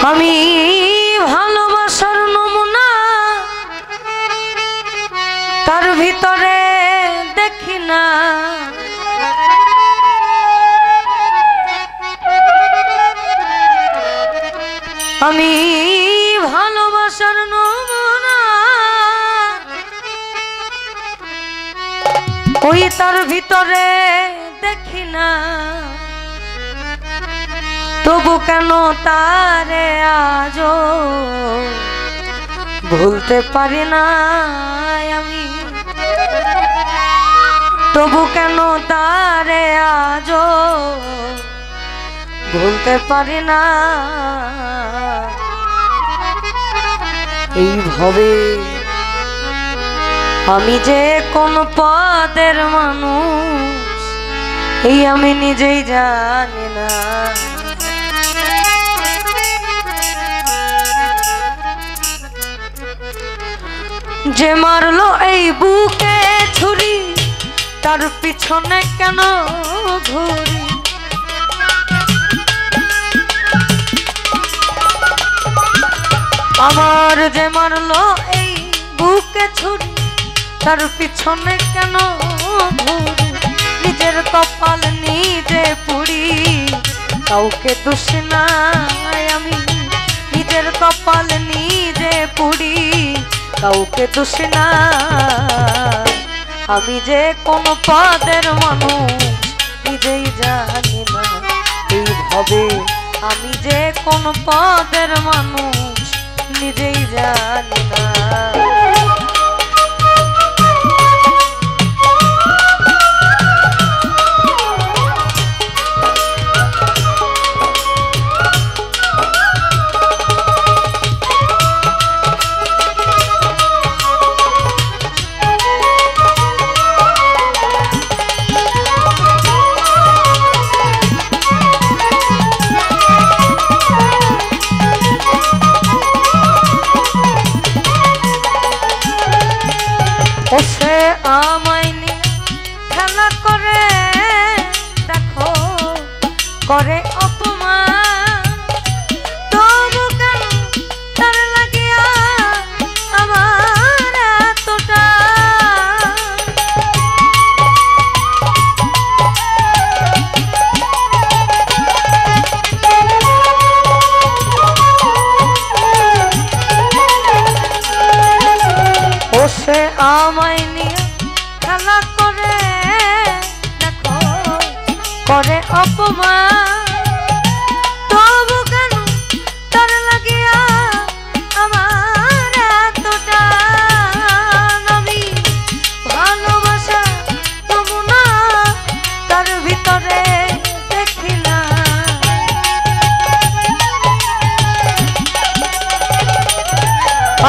আমি ভালোবাসার নমুনা তার ভিতরে দেখি না, আমি ভালোবাসার নমুনা ওই তার ভিতরে দেখি না, তবু কেন তারে আজও ভুলতে পারি না আমি, তবু কেন তারে আজও ভুলতে পারি না। এইভাবে আমি যে কোন পদের মানুষ এই আমি নিজেই জানি না। যে মারলো এই বুকে ছুরি তার পিছনে কেন ঘুরি, আমার যে মারলো এই বুকে ছুরি তার পিছনে কেন ঘুরি, নিজের কপাল নিজে পুড়ি কাউকে দোষ নাই আমি, নিজের কপাল নিজে পুড়ি কাউকে দোষ না। আমি যে কোন পদের মানুষ নিজেই জানি না, এইভাবে আমি যে কোন পদের মানুষ নিজেই জানি না। সে আমায় নিয়ে খেলা করে দেখো করে অপমান, তবু কেন তার লাগিয়া আমার এতটা, ও সে আমায় নিয়ে খেলা করে দেখো করে অপমান, তবু কেন তার লাগিয়া আমার এতটা। আমি ভালোবাসা নমুনা তার ভিতরে দেখি না,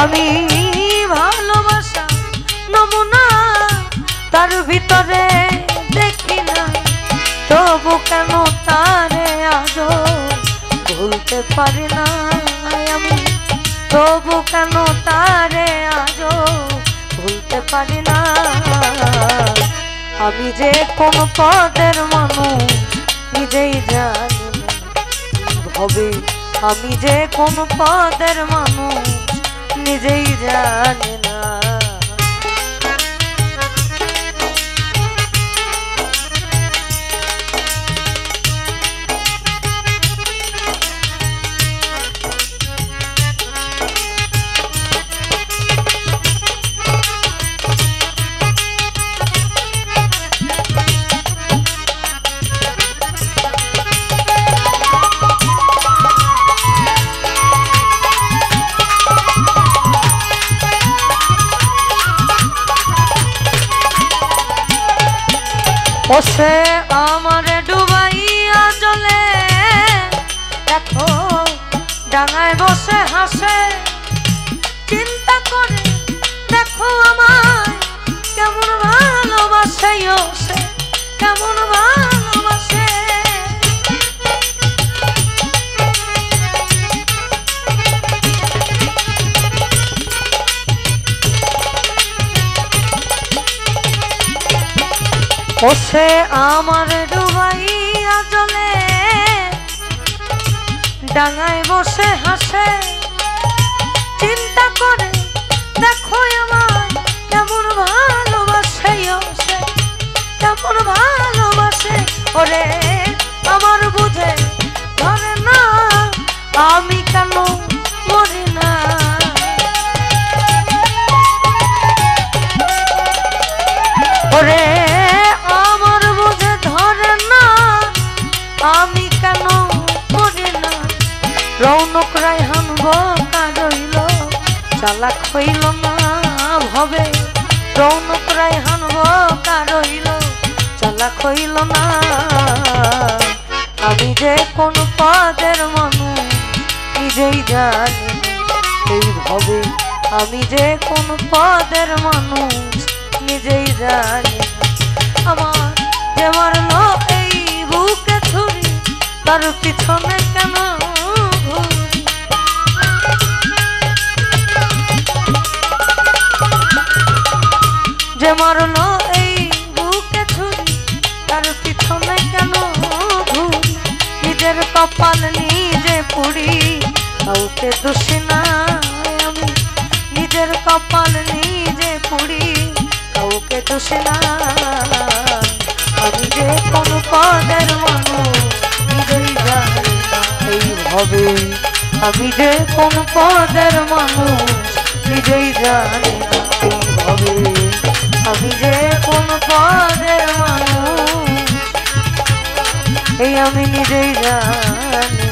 আমি ভালোবাসা নমুনা তার ভিতরে দেখি না, তবু কেন তারে আজও ভুলতে পারি না আমি, তবু কেন তারে আজও ভুলতে পারি না। আমি যে কোন পদের মানুষ নিজেই জানি না, এইভাবে আমি যে কোন পদের মানুষ নিজেই জানি না। ও সে আমারে ডুবাইয়া জলে দেখো ডাঙায় বসে হাসে, চিন্তা করে দেখো আমায় কেমন ভালোবাসে, ও সে কেমন ভালোবাসে। ও সে আমার ডুবাইয়া জলে ডাঙায় বসে হাসে চিন্তা করে দেখো আমায় কেমন ভালোবাসে কেমন ভালোবাসে ওরে আমার বুঝে ধরে না আমি কেন মরি না ওরে আমার বুঝে ধরে না আমি কেন মরি না রৌনক রায়হান বোকা রইল চালাক হইল না ভাবে রৌনক রায়হান বোকা রইল চালাক হইল না আমি যে কোন পদের মানুষ নিজেই জানি এই ভাবে আমি যে কোন পদের মানুষ নিজেই জানি আমার যে মারলো এই বুকে ছুরি তার পিছনে কেন ঘুরি যে মারলো এই বুকে ছুরি তার পিছনে কেন ঘুরি নিজের কপাল নিজে পুড়ি কাউকে দোষী না আমি নিজের কপাল নিজে পুড়ি কাউকে দোষী না আমি যে কোন পদের মানুষ নিজেই জানি না এইভাবে আমি যে কোন পদের মানুষ নিজেই জানি না এইভাবে আমি যে কোন পদের মানুষ এই আমি নিজেই জানি